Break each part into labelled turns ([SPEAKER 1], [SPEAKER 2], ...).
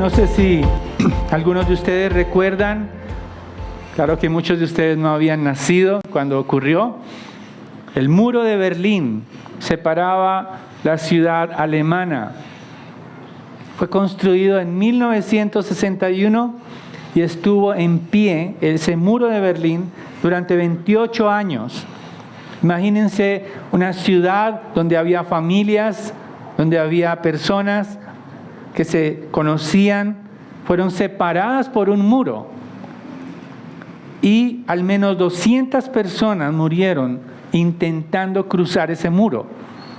[SPEAKER 1] No sé si algunos de ustedes recuerdan, claro que muchos de ustedes no habían nacido cuando ocurrió. El muro de Berlín separaba la ciudad alemana. Fue construido en 1961 y estuvo en pie ese muro de Berlín durante 28 años. Imagínense una ciudad donde había familias, donde había personas que se conocían, fueron separadas por un muro. Y al menos 200 personas murieron intentando cruzar ese muro,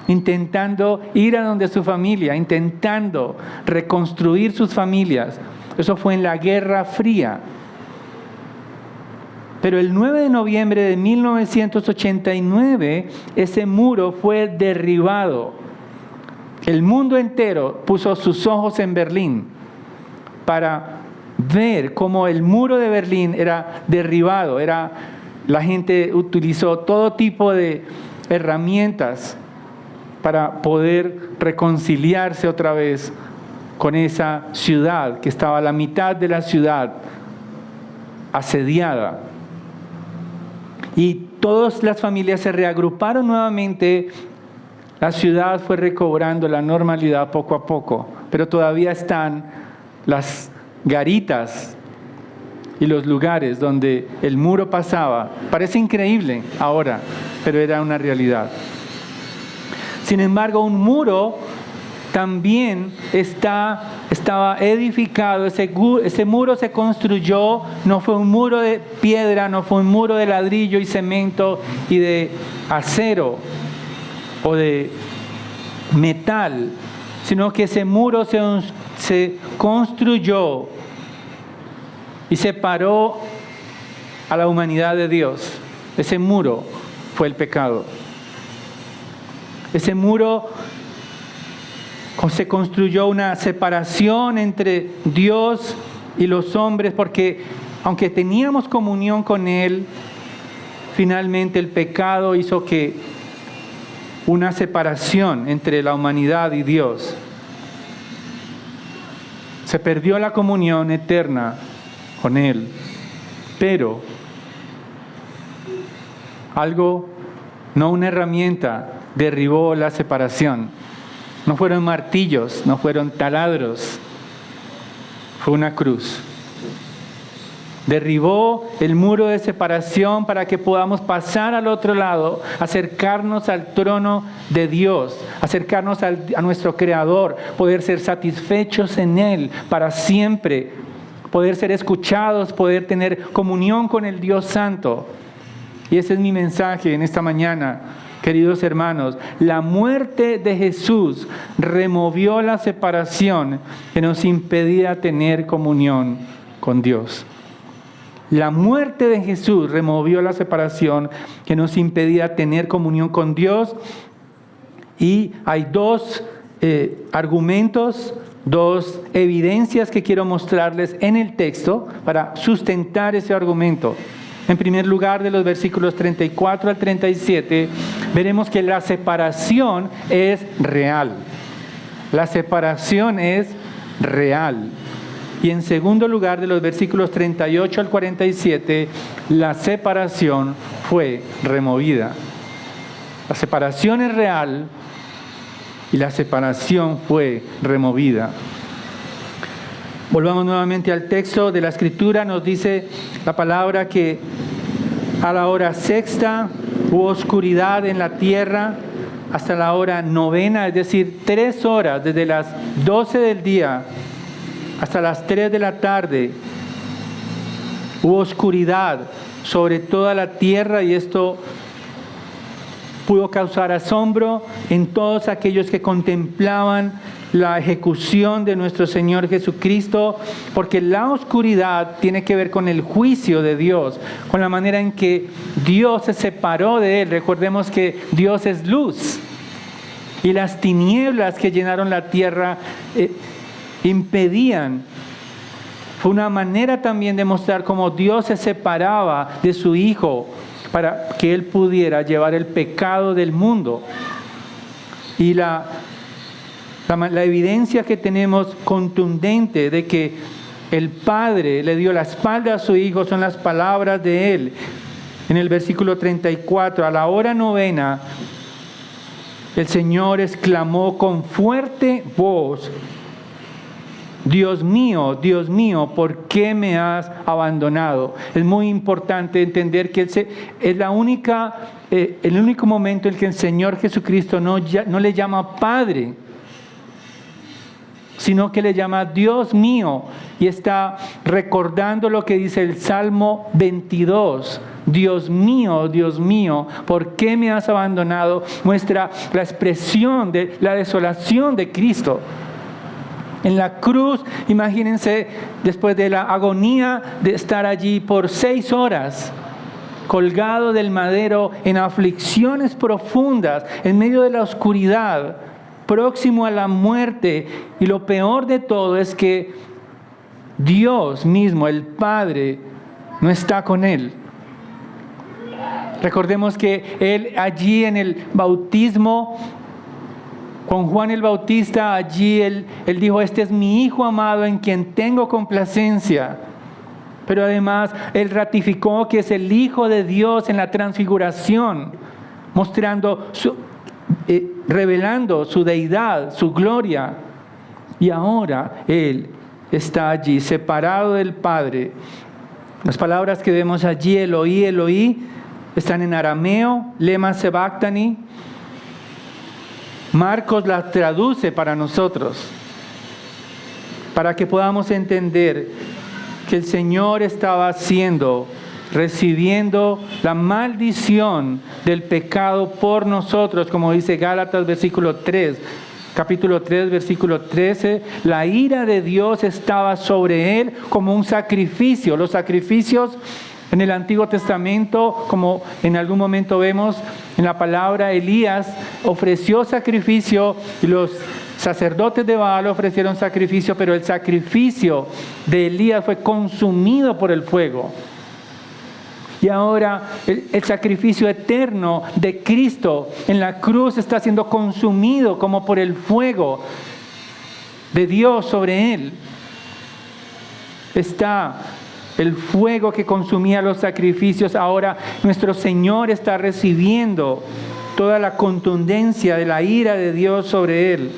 [SPEAKER 1] intentando ir a donde su familia, intentando reconstruir sus familias. Eso fue en la Guerra Fría. Pero el 9 de noviembre de 1989, ese muro fue derribado. El mundo entero puso sus ojos en Berlín para ver cómo el muro de Berlín era derribado. La gente utilizó todo tipo de herramientas para poder reconciliarse otra vez con esa ciudad que estaba a la mitad de la ciudad asediada. Y todas las familias se reagruparon nuevamente. La ciudad fue recobrando la normalidad poco a poco, pero todavía están las garitas y los lugares donde el muro pasaba. Parece increíble ahora, pero era una realidad. Sin embargo, un muro también estaba edificado. Ese muro se construyó, no fue un muro de piedra, no fue un muro de ladrillo y cemento y de acero o de metal, sino que ese muro se construyó y separó a la humanidad de Dios. Ese muro fue el pecado. Ese muro se construyó una separación entre Dios y los hombres, porque aunque teníamos comunión con Él, finalmente el pecado hizo que una separación entre la humanidad y Dios. Se perdió la comunión eterna con Él. Pero no una herramienta, derribó la separación. No fueron martillos, no fueron taladros, fue una cruz. Derribó el muro de separación para que podamos pasar al otro lado, acercarnos al trono de Dios, acercarnos a nuestro Creador, poder ser satisfechos en Él para siempre, poder ser escuchados, poder tener comunión con el Dios Santo. Y ese es mi mensaje en esta mañana, queridos hermanos. La muerte de Jesús removió la separación que nos impedía tener comunión con Dios. La muerte de Jesús removió la separación que nos impedía tener comunión con Dios. Y hay dos argumentos, dos evidencias que quiero mostrarles en el texto para sustentar ese argumento. En primer lugar, de los versículos 34 al 37, veremos que la separación es real. La separación es real. Y en segundo lugar, de los versículos 38 al 47, la separación fue removida. La separación es real y la separación fue removida. Volvamos nuevamente al texto de la Escritura. Nos dice la palabra que a la hora sexta hubo oscuridad en la tierra hasta la hora novena, es decir, 3 horas, desde las 12 del día hasta las 3 de la tarde. Hubo oscuridad sobre toda la tierra y esto pudo causar asombro en todos aquellos que contemplaban la ejecución de nuestro Señor Jesucristo, porque la oscuridad tiene que ver con el juicio de Dios, con la manera en que Dios se separó de Él. Recordemos que Dios es luz y las tinieblas que llenaron la tierra impedían. Fue una manera también de mostrar cómo Dios se separaba de su Hijo para que Él pudiera llevar el pecado del mundo. Y la evidencia que tenemos contundente de que el Padre le dio la espalda a su Hijo son las palabras de Él. En el versículo 34, a la hora novena, el Señor exclamó con fuerte voz: Dios mío, ¿por qué me has abandonado? Es muy importante entender que es el único momento en que el Señor Jesucristo no le llama Padre, sino que le llama Dios mío, y está recordando lo que dice el Salmo 22. Dios mío, ¿por qué me has abandonado? Muestra la expresión de la desolación de Cristo. En la cruz, imagínense, después de la agonía de estar allí por 6 horas, colgado del madero, en aflicciones profundas, en medio de la oscuridad, próximo a la muerte. Y lo peor de todo es que Dios mismo, el Padre, no está con él. Recordemos que él allí en el bautismo, con Juan el Bautista, allí él dijo: este es mi Hijo amado en quien tengo complacencia. Pero además él ratificó que es el Hijo de Dios en la transfiguración, mostrando revelando su deidad, su gloria. Y ahora él está allí, separado del Padre. Las palabras que vemos allí, Eloí, Eloí, están en arameo, lema sebactani. Marcos las traduce para nosotros, para que podamos entender que el Señor estaba recibiendo la maldición del pecado por nosotros, como dice Gálatas capítulo 3, versículo 13. La ira de Dios estaba sobre él como un sacrificio. Los sacrificios en el Antiguo Testamento, como en algún momento vemos en la palabra, Elías ofreció sacrificio y los sacerdotes de Baal ofrecieron sacrificio, pero el sacrificio de Elías fue consumido por el fuego. Y ahora el sacrificio eterno de Cristo en la cruz está siendo consumido como por el fuego de Dios sobre él. Está el fuego que consumía los sacrificios. Ahora nuestro Señor está recibiendo toda la contundencia de la ira de Dios sobre él.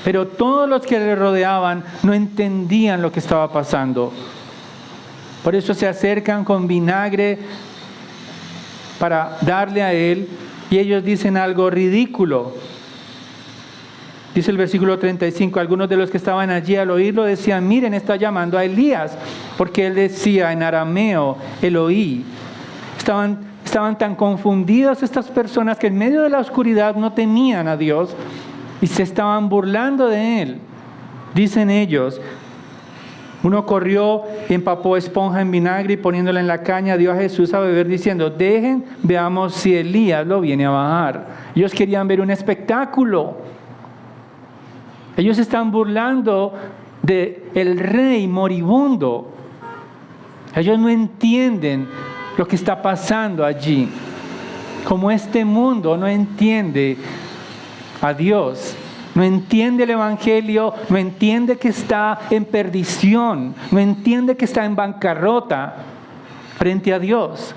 [SPEAKER 1] Pero todos los que le rodeaban no entendían lo que estaba pasando. Por eso se acercan con vinagre para darle a él, y ellos dicen algo ridículo. Dice el versículo 35, algunos de los que estaban allí al oírlo decían: miren, está llamando a Elías, porque él decía en arameo, Eloí. Estaban tan confundidas estas personas que en medio de la oscuridad no temían a Dios y se estaban burlando de él. Dicen ellos: uno corrió, empapó esponja en vinagre y poniéndola en la caña dio a Jesús a beber, diciendo: dejen, veamos si Elías lo viene a bajar. Ellos querían ver un espectáculo. Ellos están burlando del rey moribundo. Ellos no entienden lo que está pasando allí. Como este mundo no entiende a Dios, no entiende el Evangelio, no entiende que está en perdición, no entiende que está en bancarrota frente a Dios.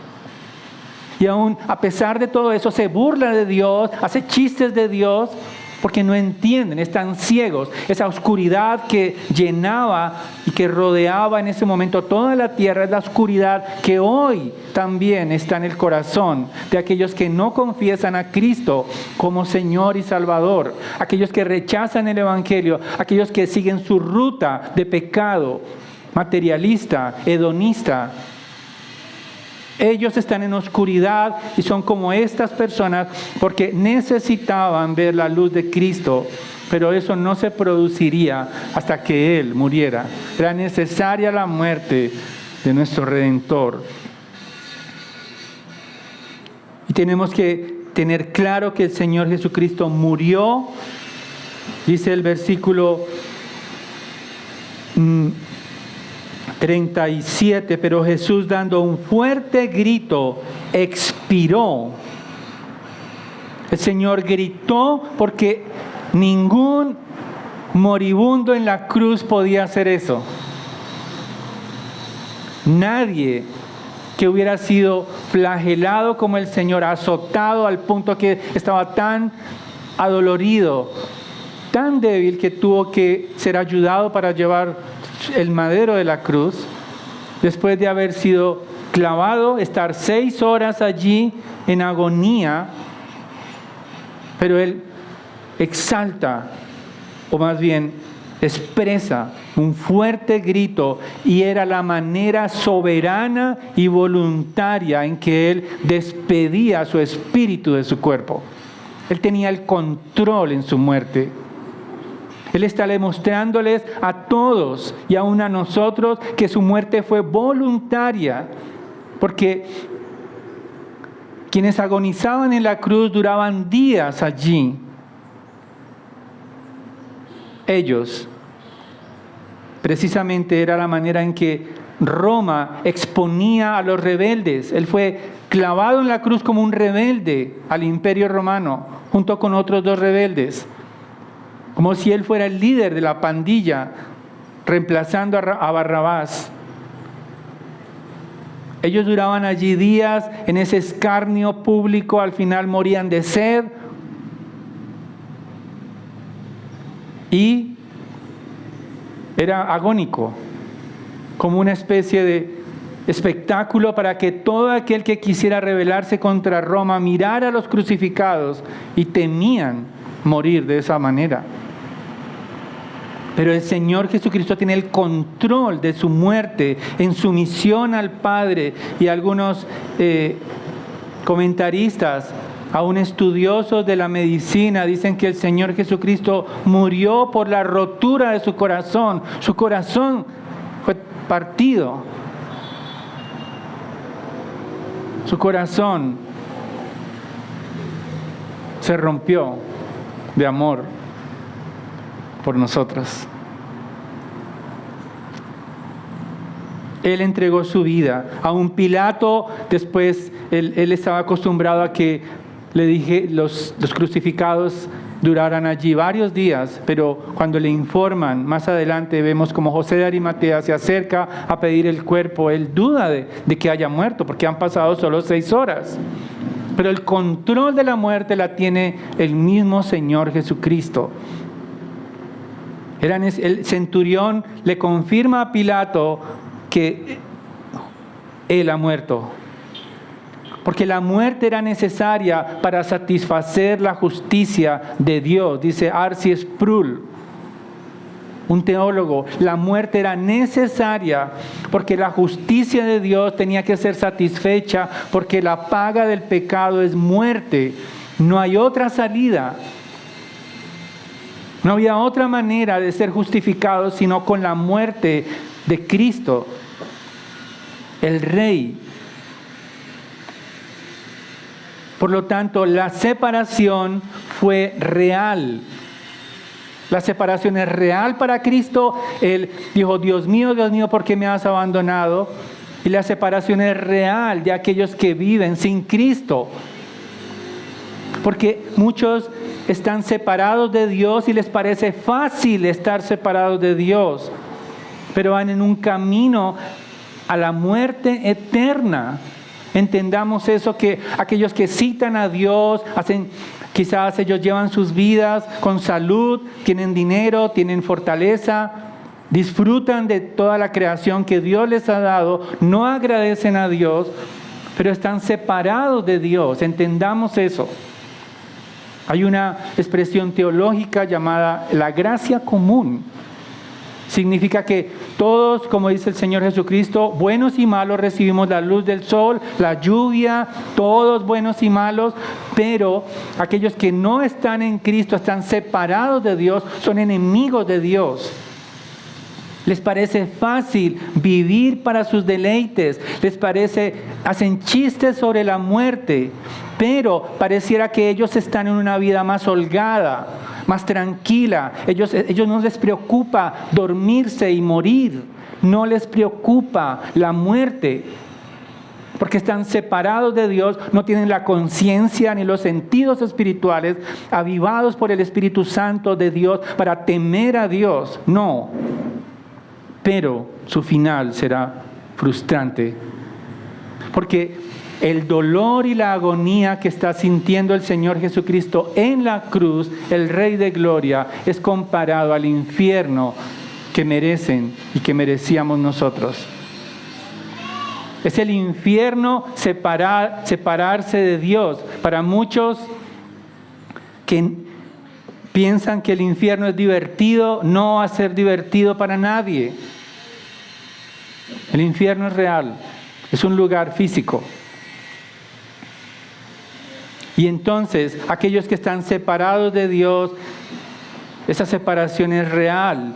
[SPEAKER 1] Y aún a pesar de todo eso se burla de Dios, hace chistes de Dios, porque no entienden, están ciegos. Esa oscuridad que llenaba y que rodeaba en ese momento toda la tierra es la oscuridad que hoy también está en el corazón de aquellos que no confiesan a Cristo como Señor y Salvador, aquellos que rechazan el Evangelio, aquellos que siguen su ruta de pecado materialista, hedonista. Ellos están en oscuridad y son como estas personas porque necesitaban ver la luz de Cristo, pero eso no se produciría hasta que Él muriera. Era necesaria la muerte de nuestro Redentor. Y tenemos que tener claro que el Señor Jesucristo murió, dice el versículo 37, pero Jesús, dando un fuerte grito, expiró. El Señor gritó porque Ningún moribundo en la cruz podía hacer eso. Nadie que hubiera sido flagelado como el Señor, azotado al punto que estaba tan adolorido, tan débil que tuvo que ser ayudado para llevar el madero de la cruz, después de haber sido clavado, estar 6 horas allí en agonía, pero Él exalta, o más bien expresa un fuerte grito, y era la manera soberana y voluntaria en que Él despedía su espíritu de su cuerpo. Él tenía el control en su muerte. Él está demostrándoles a todos y aún a nosotros que su muerte fue voluntaria, porque quienes agonizaban en la cruz duraban días allí. Ellos, precisamente era la manera en que Roma exponía a los rebeldes. Él fue clavado en la cruz como un rebelde al Imperio Romano, junto con otros 2 rebeldes, como si él fuera el líder de la pandilla, reemplazando a Barrabás. Ellos duraban allí días en ese escarnio público, al final morían de sed. Y era agónico, como una especie de espectáculo para que todo aquel que quisiera rebelarse contra Roma mirara a los crucificados y temían morir de esa manera. Pero el Señor Jesucristo tiene el control de su muerte en sumisión al Padre, y algunos comentaristas, aún estudiosos de la medicina, dicen que el Señor Jesucristo murió por la rotura de su corazón. Su corazón fue partido. Su corazón se rompió de amor por nosotros. Él entregó su vida. A un Pilato, después, él estaba acostumbrado a que los crucificados duraran allí varios días, pero cuando le informan, más adelante vemos como José de Arimatea se acerca a pedir el cuerpo. Él duda de que haya muerto, porque han pasado solo 6 horas. Pero el control de la muerte la tiene el mismo Señor Jesucristo. El centurión le confirma a Pilato que él ha muerto, porque la muerte era necesaria para satisfacer la justicia de Dios. Dice R.C. Sproul, un teólogo, la muerte era necesaria porque la justicia de Dios tenía que ser satisfecha, porque la paga del pecado es muerte. No hay otra salida. No había otra manera de ser justificados sino con la muerte de Cristo, el Rey. Por lo tanto, la separación fue real. La separación es real para Cristo. Él dijo, Dios mío, ¿por qué me has abandonado? Y la separación es real de aquellos que viven sin Cristo. Porque muchos están separados de Dios y les parece fácil estar separados de Dios, pero van en un camino a la muerte eterna. Entendamos eso, que aquellos que citan a Dios, quizás ellos llevan sus vidas con salud, tienen dinero, tienen fortaleza, disfrutan de toda la creación que Dios les ha dado, no agradecen a Dios, pero están separados de Dios. Entendamos eso. Hay una expresión teológica llamada la gracia común. Significa que todos, como dice el Señor Jesucristo, buenos y malos recibimos la luz del sol, la lluvia, todos buenos y malos, pero aquellos que no están en Cristo, están separados de Dios, son enemigos de Dios. Les parece fácil vivir para sus deleites, hacen chistes sobre la muerte, pero pareciera que ellos están en una vida más holgada, más tranquila. Ellos no les preocupa dormirse y morir, no les preocupa la muerte. porque están separados de Dios, no tienen la conciencia ni los sentidos espirituales avivados por el Espíritu Santo de Dios para temer a Dios. No, pero su final será frustrante, porque el dolor y la agonía que está sintiendo el Señor Jesucristo en la cruz, el Rey de Gloria, es comparado al infierno que merecen y que merecíamos nosotros. Es el infierno separarse de Dios. Para muchos que piensan que el infierno es divertido, no va a ser divertido para nadie. El infierno es real, es un lugar físico. Y entonces, aquellos que están separados de Dios, esa separación es real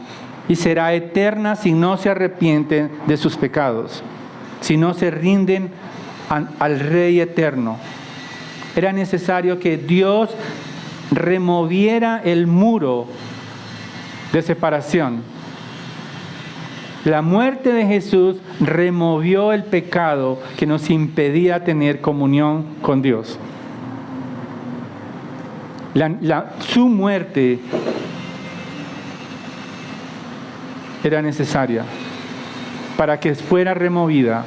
[SPEAKER 1] y será eterna si no se arrepienten de sus pecados, si no se rinden al Rey eterno. Era necesario que Dios removiera el muro de separación. La muerte de Jesús removió el pecado que nos impedía tener comunión con Dios. Su muerte era necesaria para que fuera removida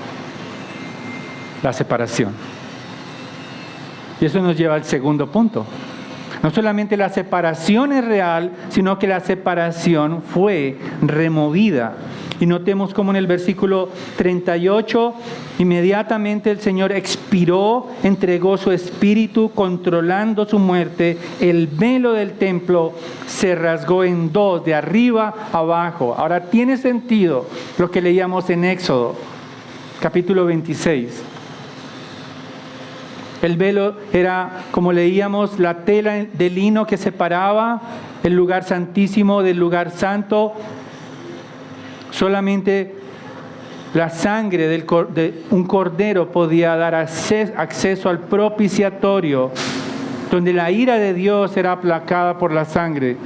[SPEAKER 1] la separación. Y eso nos lleva al segundo punto. No solamente la separación es real, sino que la separación fue removida. Y notemos cómo en el versículo 38, inmediatamente el Señor expiró, entregó su espíritu, controlando su muerte. El velo del templo se rasgó en dos, de arriba a abajo. Ahora tiene sentido lo que leíamos en Éxodo, capítulo 26. El velo era, como leíamos, la tela de lino que separaba el lugar santísimo del lugar santo. Solamente la sangre de un cordero podía dar acceso al propiciatorio, donde la ira de Dios era aplacada por la sangre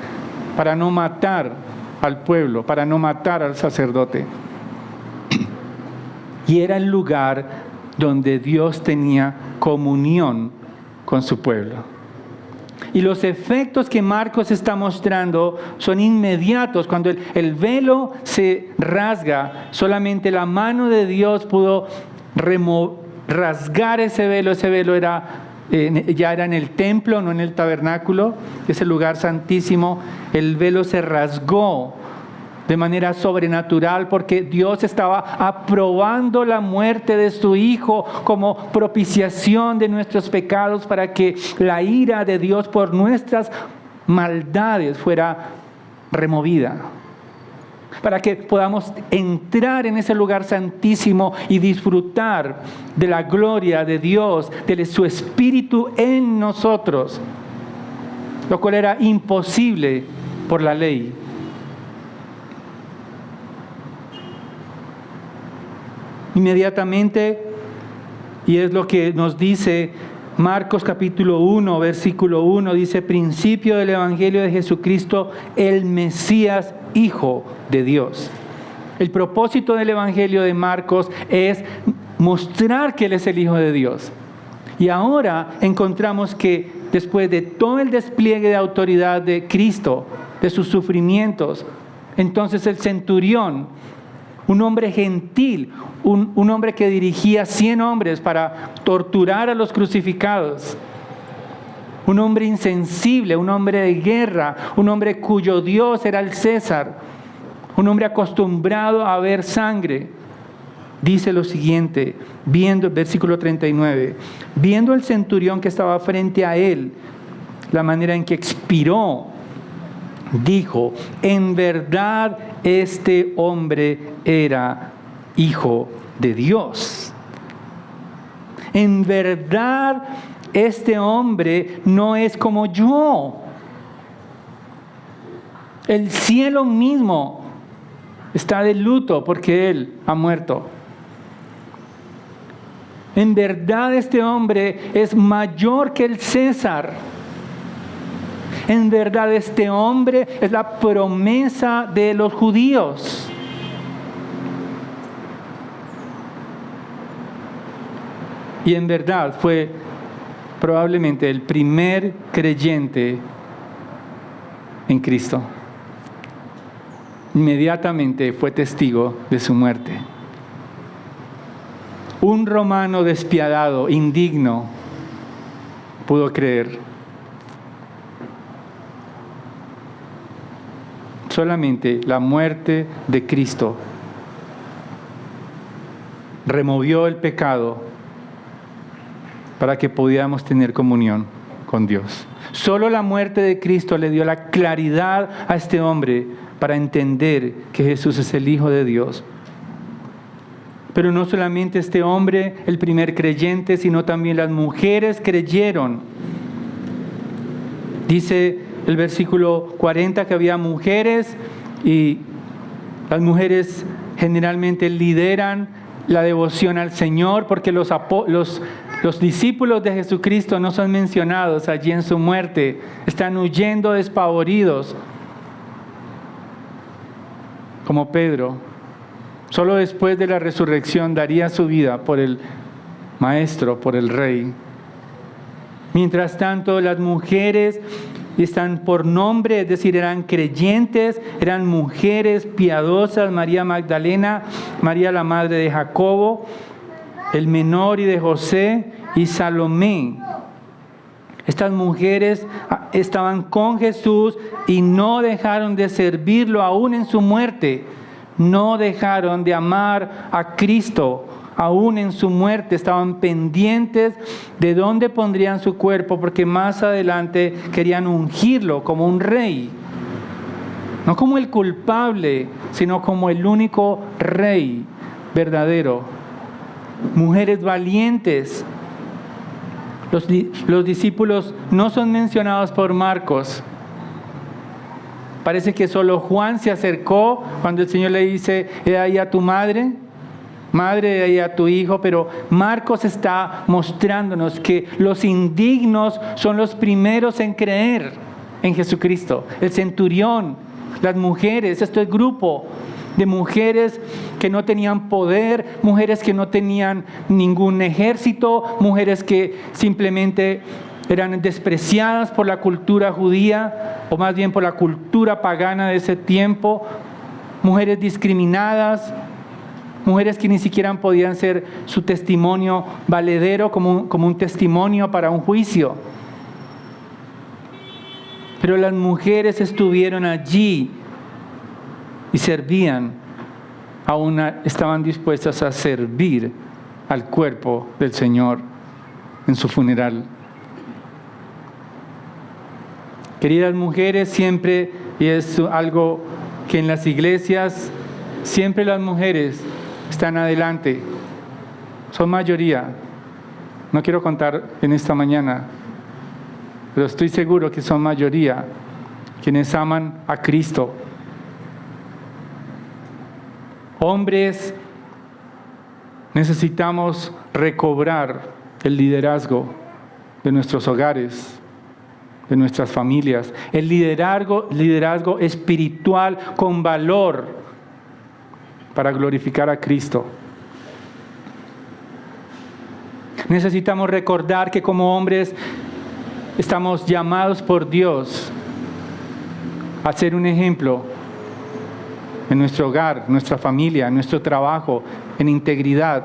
[SPEAKER 1] para no matar al pueblo, para no matar al sacerdote. Y era el lugar donde Dios tenía comunión con su pueblo. Y los efectos que Marcos está mostrando son inmediatos. Cuando el velo se rasga, solamente la mano de Dios pudo rasgar ese velo. Ese velo ya era en el templo, no en el tabernáculo, ese lugar santísimo. El velo se rasgó de manera sobrenatural porque Dios estaba aprobando la muerte de su Hijo como propiciación de nuestros pecados para que la ira de Dios por nuestras maldades fuera removida, para que podamos entrar en ese lugar santísimo y disfrutar de la gloria de Dios, de su Espíritu en nosotros, lo cual era imposible por la ley. Inmediatamente, y es lo que nos dice Marcos capítulo 1, versículo 1, dice: principio del Evangelio de Jesucristo, el Mesías, Hijo de Dios. El propósito del Evangelio de Marcos es mostrar que Él es el Hijo de Dios. Y ahora encontramos que después de todo el despliegue de autoridad de Cristo, de sus sufrimientos, entonces el centurión, un hombre gentil, un hombre que dirigía 100 hombres para torturar a los crucificados, un hombre insensible, un hombre de guerra, un hombre cuyo Dios era el César, un hombre acostumbrado a ver sangre, dice lo siguiente, versículo 39, viendo el centurión que estaba frente a él, la manera en que expiró, dijo: en verdad este hombre era Hijo de Dios. En verdad este hombre no es como yo. El cielo mismo está de luto porque Él ha muerto. En verdad este hombre es mayor que el César. En verdad este hombre es la promesa de los judíos. Y en verdad fue probablemente el primer creyente en Cristo. Inmediatamente fue testigo de su muerte. Un romano despiadado, indigno, pudo creer. Solamente la muerte de Cristo removió el pecado para que pudiéramos tener comunión con Dios. Solo la muerte de Cristo le dio la claridad a este hombre para entender que Jesús es el Hijo de Dios. Pero no solamente este hombre, el primer creyente, sino también las mujeres creyeron. Dice el versículo 40 que había mujeres, y las mujeres generalmente lideran la devoción al Señor, porque los discípulos de Jesucristo no son mencionados allí en su muerte. Están huyendo despavoridos, como Pedro. Solo después de la resurrección daría su vida por el Maestro, por el Rey. Mientras tanto, las mujeres están por nombre, es decir, eran creyentes, eran mujeres piadosas: María Magdalena, María la madre de Jacobo, el menor, y de José, y Salomé. Estas mujeres estaban con Jesús y no dejaron de servirlo aún en su muerte. No dejaron de amar a Cristo aún en su muerte. Estaban pendientes de dónde pondrían su cuerpo, porque más adelante querían ungirlo como un rey. No como el culpable, sino como el único rey verdadero. Mujeres valientes. Los discípulos no son mencionados por Marcos. Parece que solo Juan se acercó cuando el Señor le dice: he ahí a tu madre, he ahí a tu hijo. Pero Marcos está mostrándonos que los indignos son los primeros en creer en Jesucristo. El centurión, las mujeres, este grupo de mujeres que no tenían poder, mujeres que no tenían ningún ejército, mujeres que simplemente eran despreciadas por la cultura judía, o más bien por la cultura pagana de ese tiempo, mujeres discriminadas, mujeres que ni siquiera podían ser su testimonio valedero como un testimonio para un juicio. Pero las mujeres estuvieron allí y servían, aún estaban dispuestas a servir al cuerpo del Señor en su funeral. Queridas mujeres, siempre, y es algo que en las iglesias, siempre las mujeres están adelante, son mayoría. No quiero contar en esta mañana, pero estoy seguro que son mayoría quienes aman a Cristo. Hombres, necesitamos recobrar el liderazgo de nuestros hogares, de nuestras familias, el liderazgo espiritual con valor para glorificar a Cristo. Necesitamos recordar que como hombres estamos llamados por Dios a ser un ejemplo en nuestro hogar, nuestra familia, en nuestro trabajo, en integridad.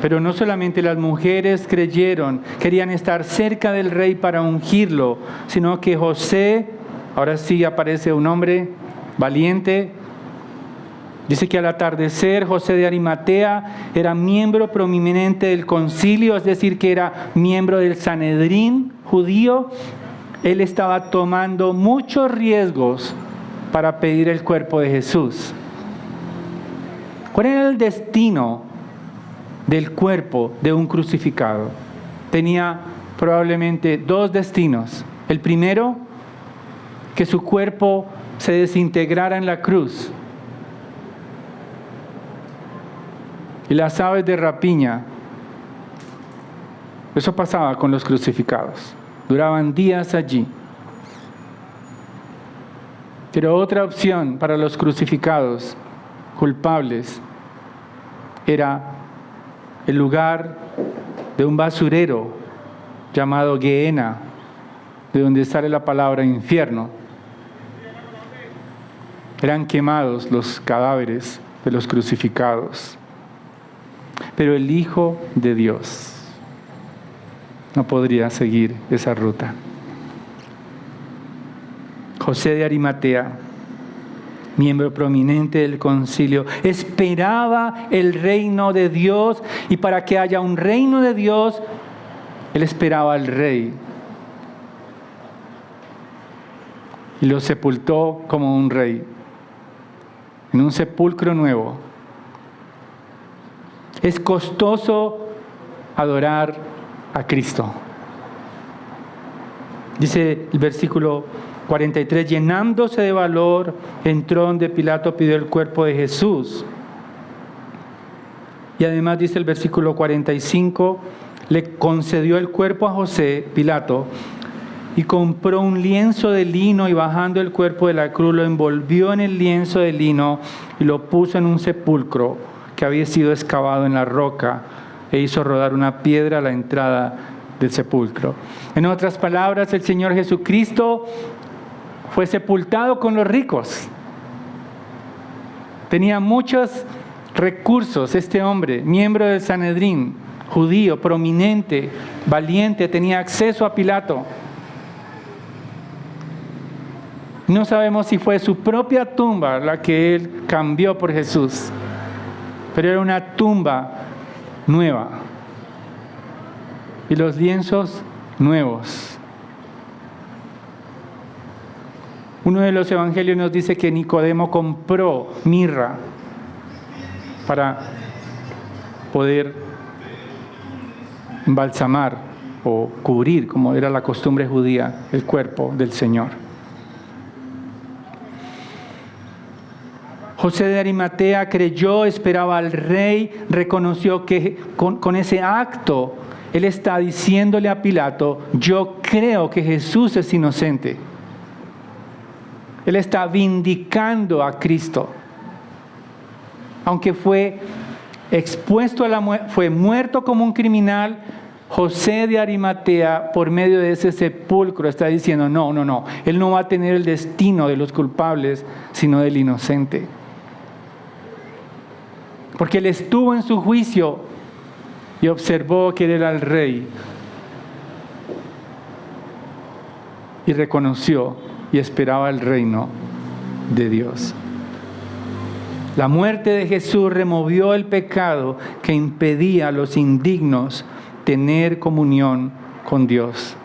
[SPEAKER 1] Pero no solamente las mujeres creyeron, querían estar cerca del rey para ungirlo, sino que José, ahora sí aparece un hombre valiente. Dice que al atardecer José de Arimatea era miembro prominente del concilio, es decir, que era miembro del Sanedrín judío. Él estaba tomando muchos riesgos para pedir el cuerpo de Jesús. ¿Cuál era el destino del cuerpo de un crucificado? Tenía probablemente dos destinos. El primero, que su cuerpo se desintegrara en la cruz. Y las aves de rapiña, eso pasaba con los crucificados. Duraban días allí. Pero otra opción para los crucificados culpables era el lugar de un basurero llamado Gehenna, de donde sale la palabra infierno. Eran quemados los cadáveres de los crucificados. Pero el Hijo de Dios no podría seguir esa ruta. José de Arimatea, miembro prominente del concilio, esperaba el reino de Dios, y para que haya un reino de Dios, él esperaba al rey. Y lo sepultó como un rey, en un sepulcro nuevo. Es costoso adorar a Cristo. Dice el versículo 43, llenándose de valor, entró donde Pilato pidió el cuerpo de Jesús. Y además dice el versículo 45, le concedió el cuerpo a José, Pilato, y compró un lienzo de lino, y bajando el cuerpo de la cruz lo envolvió en el lienzo de lino y lo puso en un sepulcro que había sido excavado en la roca, e hizo rodar una piedra a la entrada del sepulcro. En otras palabras, el Señor Jesucristo fue sepultado con los ricos. Tenía muchos recursos este hombre, miembro del Sanedrín, judío, prominente, valiente, tenía acceso a Pilato. No sabemos si fue su propia tumba la que él cambió por Jesús, pero era una tumba nueva y los lienzos nuevos. Uno de los evangelios nos dice que Nicodemo compró mirra para poder embalsamar o cubrir, como era la costumbre judía, el cuerpo del Señor. José de Arimatea creyó, esperaba al rey, reconoció que con ese acto él está diciéndole a Pilato: yo creo que Jesús es inocente. Él está vindicando a Cristo. Aunque fue expuesto a la muerte, fue muerto como un criminal, José de Arimatea, por medio de ese sepulcro, está diciendo: no, él no va a tener el destino de los culpables, sino del inocente. Porque él estuvo en su juicio y observó que él era el rey. Y reconoció y esperaba el reino de Dios. La muerte de Jesús removió el pecado que impedía a los indignos tener comunión con Dios.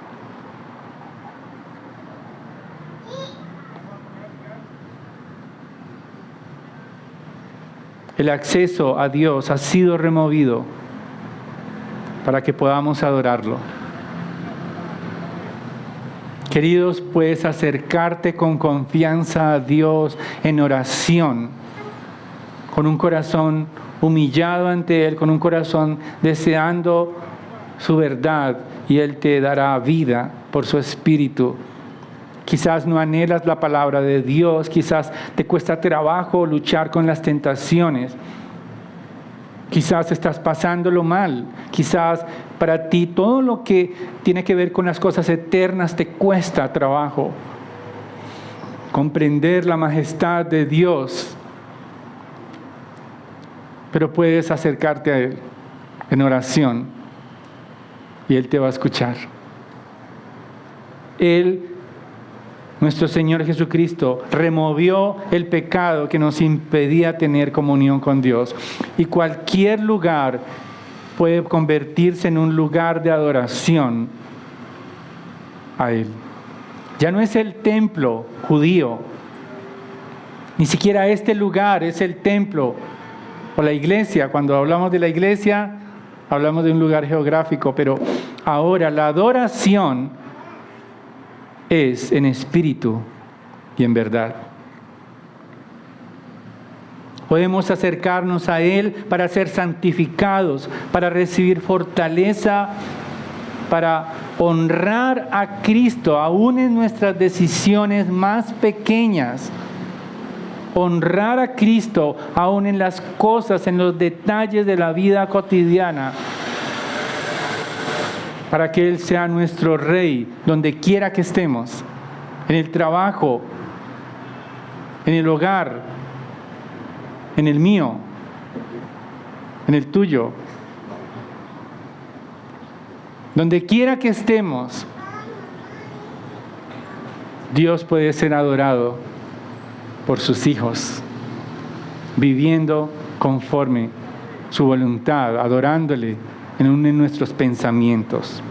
[SPEAKER 1] El acceso a Dios ha sido removido para que podamos adorarlo. Queridos, puedes acercarte con confianza a Dios en oración, con un corazón humillado ante Él, con un corazón deseando su verdad, y Él te dará vida por su Espíritu. Quizás no anhelas la palabra de Dios, quizás te cuesta trabajo luchar con las tentaciones, quizás estás pasándolo mal, quizás para ti todo lo que tiene que ver con las cosas eternas te cuesta trabajo comprender la majestad de Dios, pero puedes acercarte a Él en oración y Él te va a escuchar. Él, nuestro Señor Jesucristo, removió el pecado que nos impedía tener comunión con Dios. Y cualquier lugar puede convertirse en un lugar de adoración a Él. Ya no es el templo judío, ni siquiera este lugar es el templo o la iglesia. Cuando hablamos de la iglesia, hablamos de un lugar geográfico, pero ahora la adoración es en espíritu y en verdad. Podemos acercarnos a Él para ser santificados, para recibir fortaleza, para honrar a Cristo, aún en nuestras decisiones más pequeñas. honrar a Cristo aún en las cosas, en los detalles de la vida cotidiana, para que Él sea nuestro Rey, donde quiera que estemos, en el trabajo, en el hogar, en el mío, en el tuyo. Donde quiera que estemos, Dios puede ser adorado por sus hijos, viviendo conforme su voluntad, adorándole en nuestros pensamientos.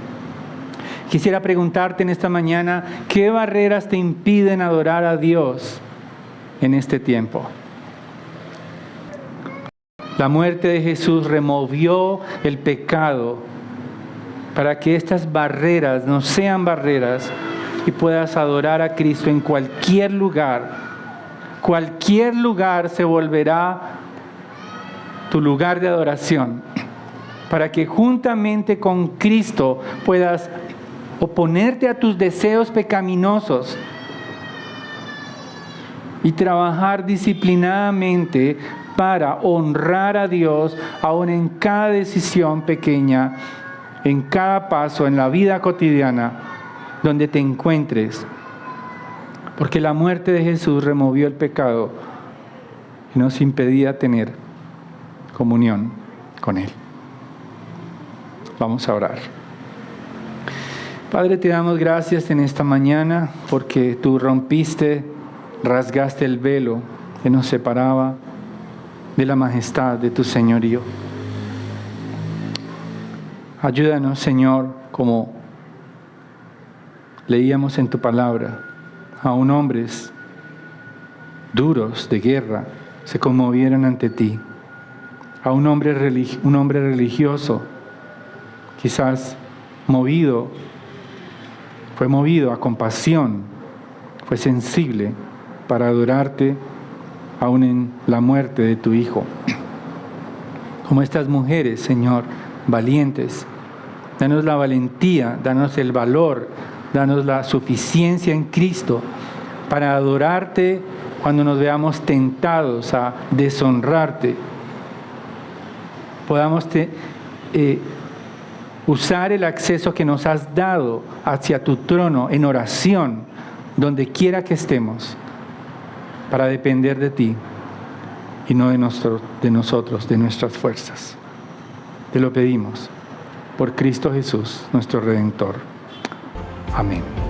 [SPEAKER 1] Quisiera preguntarte en esta mañana, ¿qué barreras te impiden adorar a Dios en este tiempo? La muerte de Jesús removió el pecado para que estas barreras no sean barreras y puedas adorar a Cristo en cualquier lugar. Cualquier lugar se volverá tu lugar de adoración, para que juntamente con Cristo puedas oponerte a tus deseos pecaminosos y trabajar disciplinadamente para honrar a Dios aún en cada decisión pequeña, en cada paso, en la vida cotidiana, donde te encuentres. Porque la muerte de Jesús removió el pecado y nos impedía tener comunión con Él. Vamos a orar. Padre, te damos gracias en esta mañana porque tú rompiste, rasgaste el velo que nos separaba de la majestad de tu señorío. Ayúdanos, Señor, como leíamos en tu palabra, aún hombres duros de guerra se conmovieron ante ti. A un hombre religioso, quizás fue movido a compasión, fue sensible para adorarte aún en la muerte de tu Hijo. Como estas mujeres, Señor, valientes, danos la valentía, danos el valor, danos la suficiencia en Cristo para adorarte cuando nos veamos tentados a deshonrarte. Podamos usar el acceso que nos has dado hacia tu trono en oración, donde quiera que estemos, para depender de ti y no de nosotros, de nuestras fuerzas. Te lo pedimos por Cristo Jesús, nuestro Redentor. Amén.